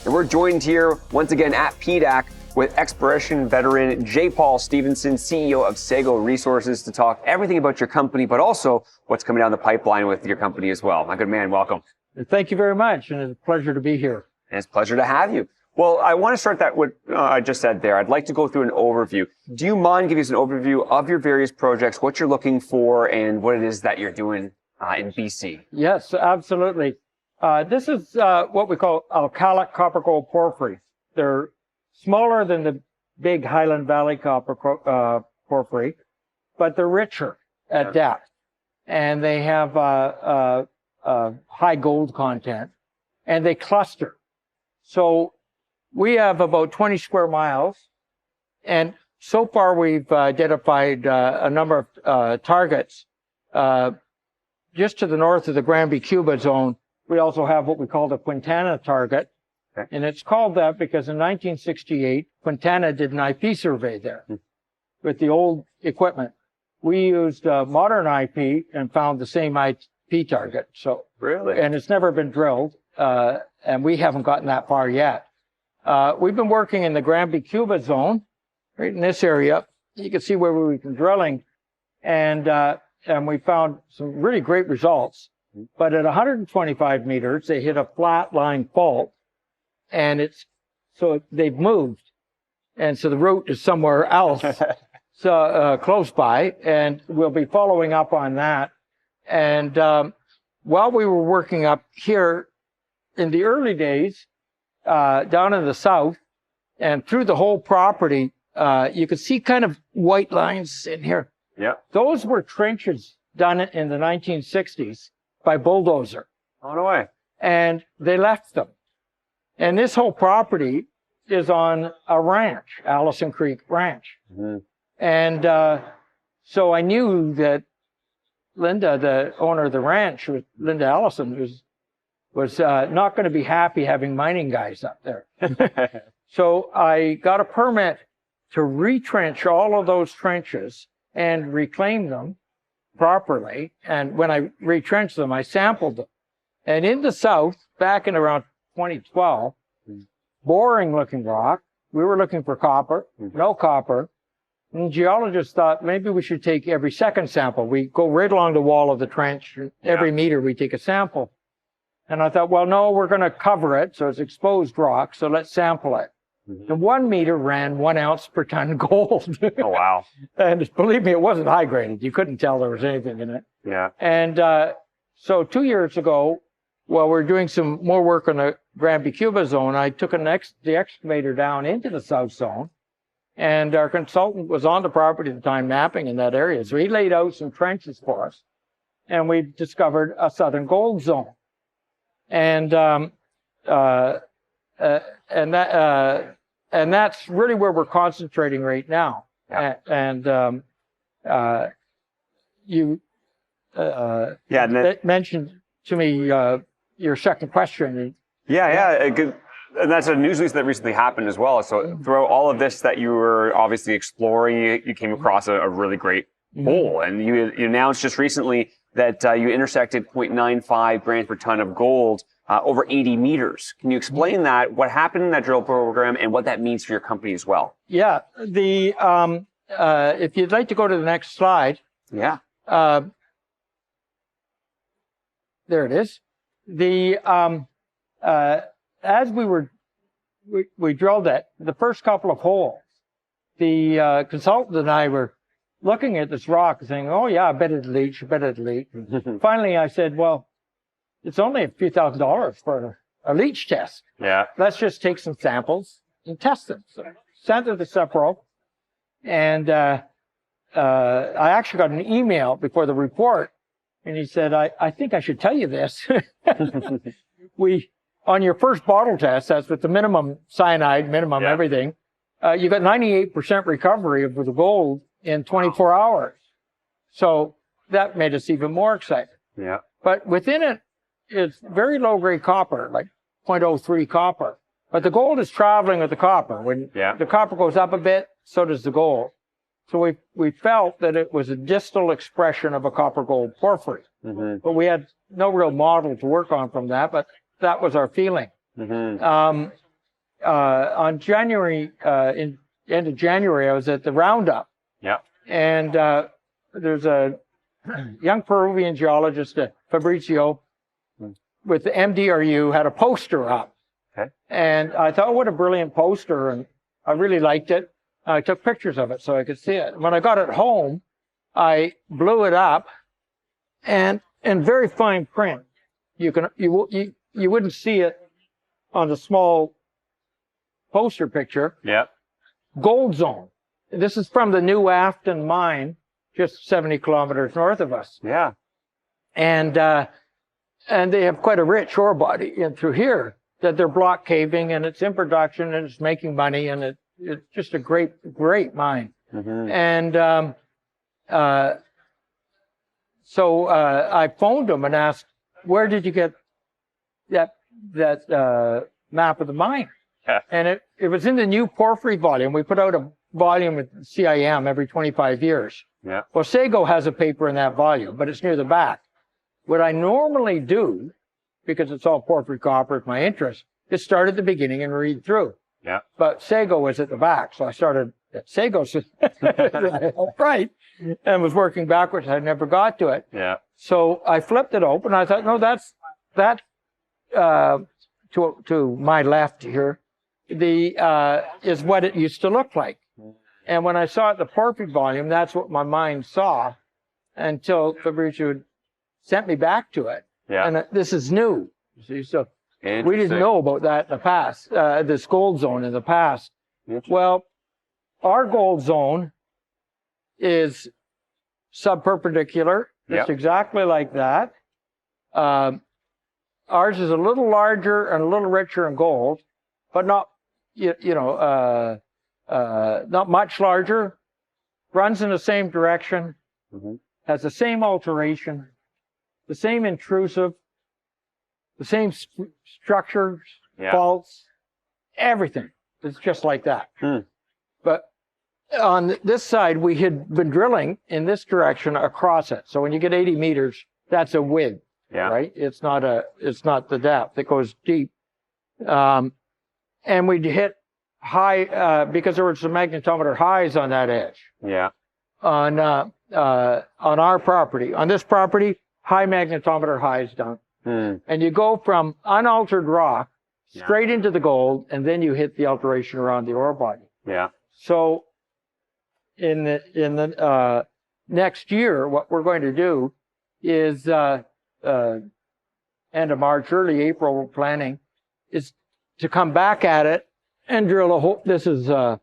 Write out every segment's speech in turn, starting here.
And we're joined here once again at PDAC with exploration veteran J. Paul Stevenson, CEO of Sego Resources, to talk everything about your company, but also what's coming down the pipeline with your company as well. My good man, welcome. Thank you very much, and it's a pleasure to be here. And it's a pleasure to have you. Well, I want to start that with I just said there. I'd like to go through an overview. Do you mind giving us an overview of your various projects, what you're looking for, and what it is that you're doing in BC? Yes, absolutely. This is what we call alkalic copper gold porphyry. They're smaller than the big Highland Valley copper porphyry, but they're richer at depth, and they have high gold content, and they cluster. So we have about 20 square miles, and so far we've identified a number of targets. Just to the north of the Granby-Cuba zone, we also have what we call the Quintana target. Okay. And it's called that because in 1968, Quintana did an IP survey there with the old equipment. We used modern IP and found the same IP target. So really, and it's never been drilled, and we haven't gotten that far yet. We've been working in the Granby-Cuba zone, right in this area. You can see where we've been drilling, and we found some really great results. But at 125 meters, they hit a flat line fault, and so they've moved, and so the route is somewhere else, so close by, and we'll be following up on that. And while we were working up here in the early days, down in the south and through the whole property, you could see kind of white lines in here. Yeah. Those were trenches done in the 1960s by bulldozer. Oh, no way. And they left them. And this whole property is on a ranch, Allison Creek Ranch. Mm-hmm. And so I knew that Linda, the owner of the ranch, Linda Allison, was not going to be happy having mining guys up there. So I got a permit to retrench all of those trenches and reclaim them properly. And when I retrenched them, I sampled them. And in the south, back in around 2012, boring looking rock, we were looking for copper, no copper. And geologists thought maybe we should take every second sample. We go right along the wall of the trench. Every meter we take a sample. And I thought, well, no, we're going to cover it, so it's exposed rock, so let's sample it. Mm-hmm. And 1 meter ran 1 ounce per ton gold. Oh, wow. And believe me, it wasn't high graded. You couldn't tell there was anything in it. Yeah. And so 2 years ago, while we were doing some more work on the Granby-Cuba zone, I took the excavator down into the south zone, and our consultant was on the property at the time mapping in that area. So he laid out some trenches for us, and we discovered a southern gold zone. And that's really where we're concentrating right now. Yeah. You mentioned to me your second question. Good. And that's a news release that recently happened as well. So throughout all of this that you were obviously exploring, you came across a really great hole, and you announced just recently that you intersected 0.95 grams per ton of gold over 80 meters. Can you explain that, what happened in that drill program, and what that means for your company as well? Yeah. If you'd like to go to the next slide. Yeah. There it is. As we drilled it, the first couple of holes, the consultant and I were looking at this rock and saying, oh yeah, I bet it'll leach, Finally, I said, well, it's only a few $1,000s for a leach test. Yeah. Let's just take some samples and test them. So sent it to Sepro, and I actually got an email before the report, and he said, I think I should tell you this. On your first bottle test, that's with the minimum cyanide, everything, you got 98% recovery of the gold in 24 hours. So that made us even more excited. Yeah. But within it is very low grade copper, like 0.03 copper. But the gold is traveling with the copper. When the copper goes up a bit, so does the gold. So we felt that it was a distal expression of a copper gold porphyry. Mm-hmm. But we had no real model to work on from that, but that was our feeling. Mm-hmm. on January, end of January, I was at the Roundup. Yeah. And there's a young Peruvian geologist, Fabricio, with the MDRU, had a poster up. Okay. And I thought, what a brilliant poster. And I really liked it. I took pictures of it so I could see it. When I got it home, I blew it up, and in very fine print, you wouldn't see it on the small poster picture. Yeah. Gold zone. This is from the New Afton mine, just 70 kilometers north of us. Yeah. And they have quite a rich ore body in through here that they're block caving, and it's in production, and it's making money, and it's just a great mine. Mm-hmm. And so I phoned them and asked, where did you get that map of the mine? Yeah. And it was in the new porphyry volume. We put out a volume with CIM every 25 years. Yeah. Well, Sego has a paper in that volume, but it's near the back. What I normally do, because it's all porphyry copper, it's my interest, is start at the beginning and read through. Yeah. But Sego was at the back, so I started at Sego, right, and was working backwards. I never got to it. Yeah. So I flipped it open. I thought, no, that to my left here, is what it used to look like. And when I saw it, the porphyry volume, that's what my mind saw, until Fabricio sent me back to it. Yeah. And this is new. See, so we didn't Interesting. know about that in the past, this gold zone in the past. Well, our gold zone is subperpendicular. It's Yep. exactly like that. Ours is a little larger and a little richer in gold, but not, not much larger. Runs in the same direction. Mm-hmm. Has the same alteration, the same intrusive, the same structures, Yeah. faults, everything. It's just like that. Hmm. But on this side, we had been drilling in this direction across it. So when you get 80 meters, that's a width, Yeah. right? It's not the depth. It goes deep. And we'd hit high, because there were some magnetometer highs on that edge. Yeah. On our property. On this property, high magnetometer highs down. Hmm. And you go from unaltered rock straight into the gold, and then you hit the alteration around the ore body. Yeah. So in the next year, what we're going to do is end of March, early April, we're planning is to come back at it and drill a hole. This is our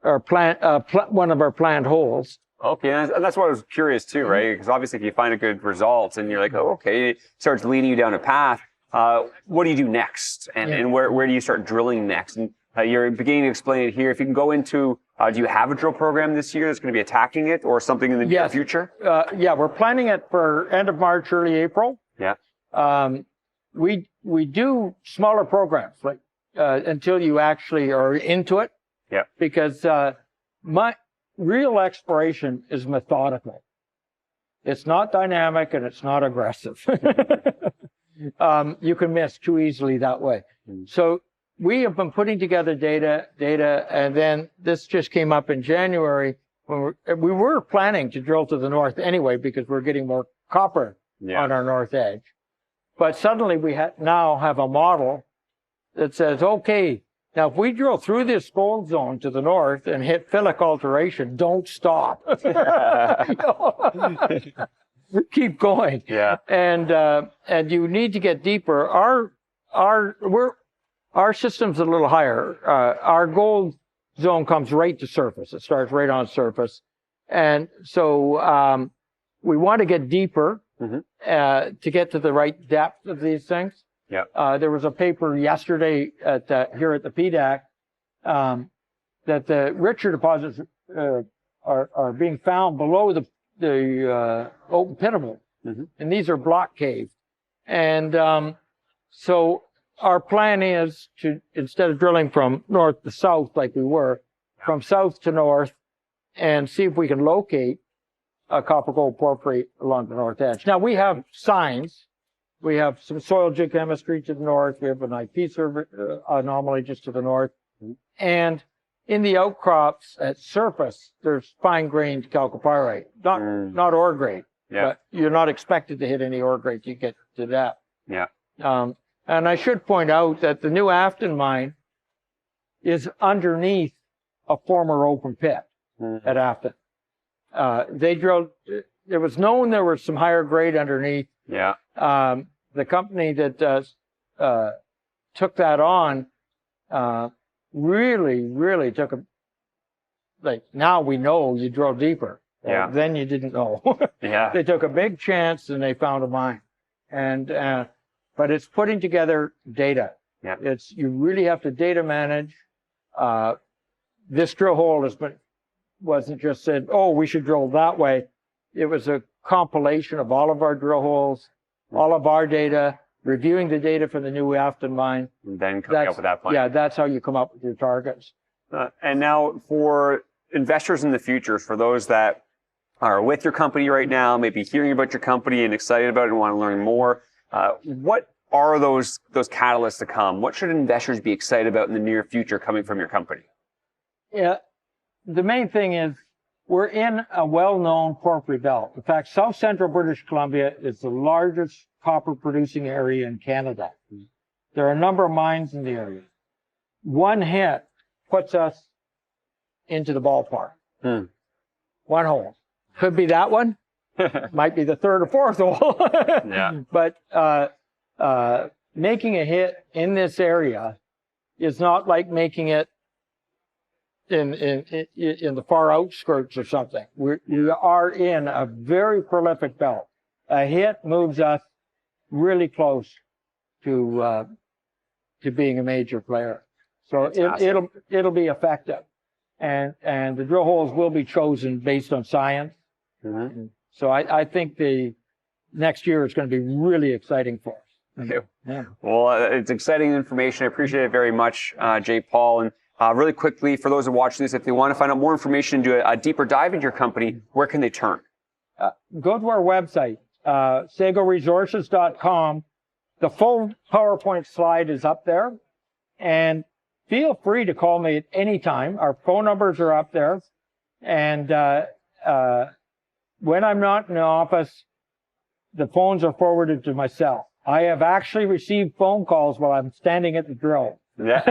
one of our planned holes. Okay, and that's what I was curious too, right? Because obviously, if you find a good result and you're like, oh, okay, it starts leading you down a path. What do you do next, and where do you start drilling next? And you're beginning to explain it here. If you can go into, do you have a drill program this year that's going to be attacking it, or something in the near future? Yeah, we're planning it for end of March, early April. Yeah. We do smaller programs like until you actually are into it. Yeah. Because my real exploration is methodical. It's not dynamic and it's not aggressive. You can miss too easily that way. So we have been putting together data, and then this just came up in January when we were planning to drill to the north anyway because we're getting more copper on our north edge. But suddenly we now have a model that says, okay, now if we drill through this gold zone to the north and hit phyllic alteration, don't stop. Keep going. Yeah. And you need to get deeper. Our system's a little higher. Our gold zone comes right to surface. It starts right on surface. And so we want to get deeper to get to the right depth of these things. Yeah. There was a paper yesterday here at the PDAC that the richer deposits are being found below the open pitable, and these are block cave. And so our plan is to, instead of drilling from north to south like we were, from south to north, and see if we can locate a copper gold porphyry along the north edge. Now we have signs. We have some soil geochemistry to the north. We have an IP anomaly just to the north. And in the outcrops at surface, there's fine-grained chalcopyrite, not ore grade. Yeah. But you're not expected to hit any ore grade to get to that. Yeah. And I should point out that the new Afton mine is underneath a former open pit at Afton. They drilled, it was known there was some higher grade underneath. Yeah. The company that took that on really took now we know you drill deeper. Yeah. Then you didn't know. Yeah. They took a big chance and they found a mine. And, but it's putting together data. Yeah. You really have to data manage. This drill hole wasn't just said, oh, we should drill that way. It was a compilation of all of our drill holes, all of our data, reviewing the data from the new Afton mine. And then coming up with that plan. Yeah, that's how you come up with your targets. And now for investors in the future, for those that are with your company right now, maybe hearing about your company and excited about it and want to learn more, what are those catalysts to come? What should investors be excited about in the near future coming from your company? Yeah, the main thing is we're in a well-known porphyry belt. In fact, South Central British Columbia is the largest copper producing area in Canada. There are a number of mines in the area. One hit puts us into the ballpark. One hole. Could be that one. Might be the third or fourth hole. Yeah. But making a hit in this area is not like making it in the far outskirts or something. We are in a very prolific belt. A hit moves us really close to being a major player. So it'll be effective, and the drill holes will be chosen based on science. So I think the next year is going to be really exciting for us. Yeah. Well, it's exciting information. I appreciate it very much, J. Paul. And really quickly, for those who are watching this, if they want to find out more information, do a deeper dive into your company, where can they turn? Go to our website, segoresources.com. The full PowerPoint slide is up there. And feel free to call me at any time. Our phone numbers are up there. And when I'm not in the office, the phones are forwarded to myself. I have actually received phone calls while I'm standing at the drill. Yeah.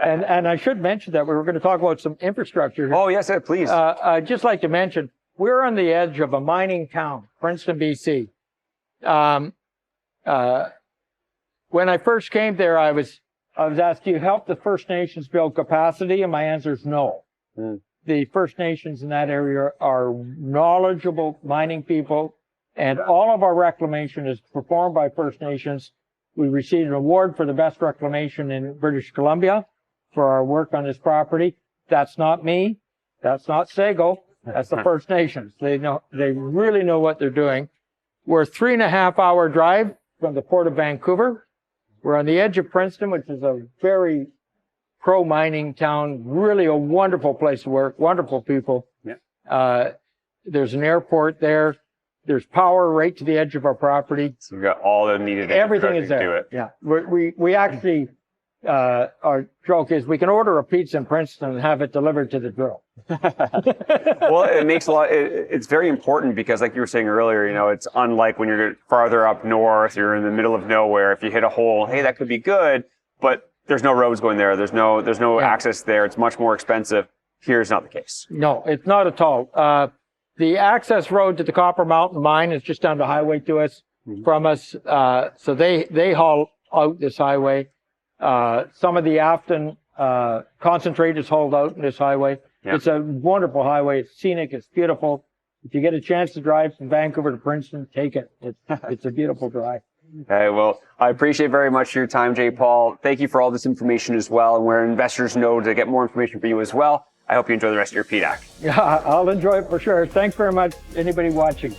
and I should mention that we were going to talk about some infrastructure. Oh, yes, please. I'd just like to mention, we're on the edge of a mining town, Princeton B.C. When I first came there, I was asked, do you help the First Nations build capacity? And my answer is no. The First Nations in that area are knowledgeable mining people, and all of our reclamation is performed by First Nations. We received an award for the best reclamation in British Columbia for our work on this property. That's not me. That's not Sego. That's the First Nations. They really know what they're doing. We're a 3.5-hour drive from the Port of Vancouver. We're on the edge of Princeton, which is a very pro-mining town, really a wonderful place to work, wonderful people. Yeah. There's an airport there. There's power right to the edge of our property. So we've got all the needed everything is there. To do it. Yeah. We actually, our joke is we can order a pizza in Princeton and have it delivered to the drill. Well, it makes a lot, it's very important because like you were saying earlier, it's unlike when you're farther up north, you're in the middle of nowhere. If you hit a hole, hey, that could be good, but there's no roads going there. There's no access there. It's much more expensive. Here's not the case. No, it's not at all. The access road to the Copper Mountain mine is just down the highway to us, from us. So they haul out this highway. Some of the Afton concentrate is hauled out in this highway. Yeah. It's a wonderful highway. It's scenic. It's beautiful. If you get a chance to drive from Vancouver to Princeton, take it. It's a beautiful drive. Okay, well, I appreciate very much your time, J. Paul. Thank you for all this information as well, and where investors know to get more information for you as well. I hope you enjoy the rest of your PDAC. Yeah, I'll enjoy it for sure. Thanks very much, anybody watching.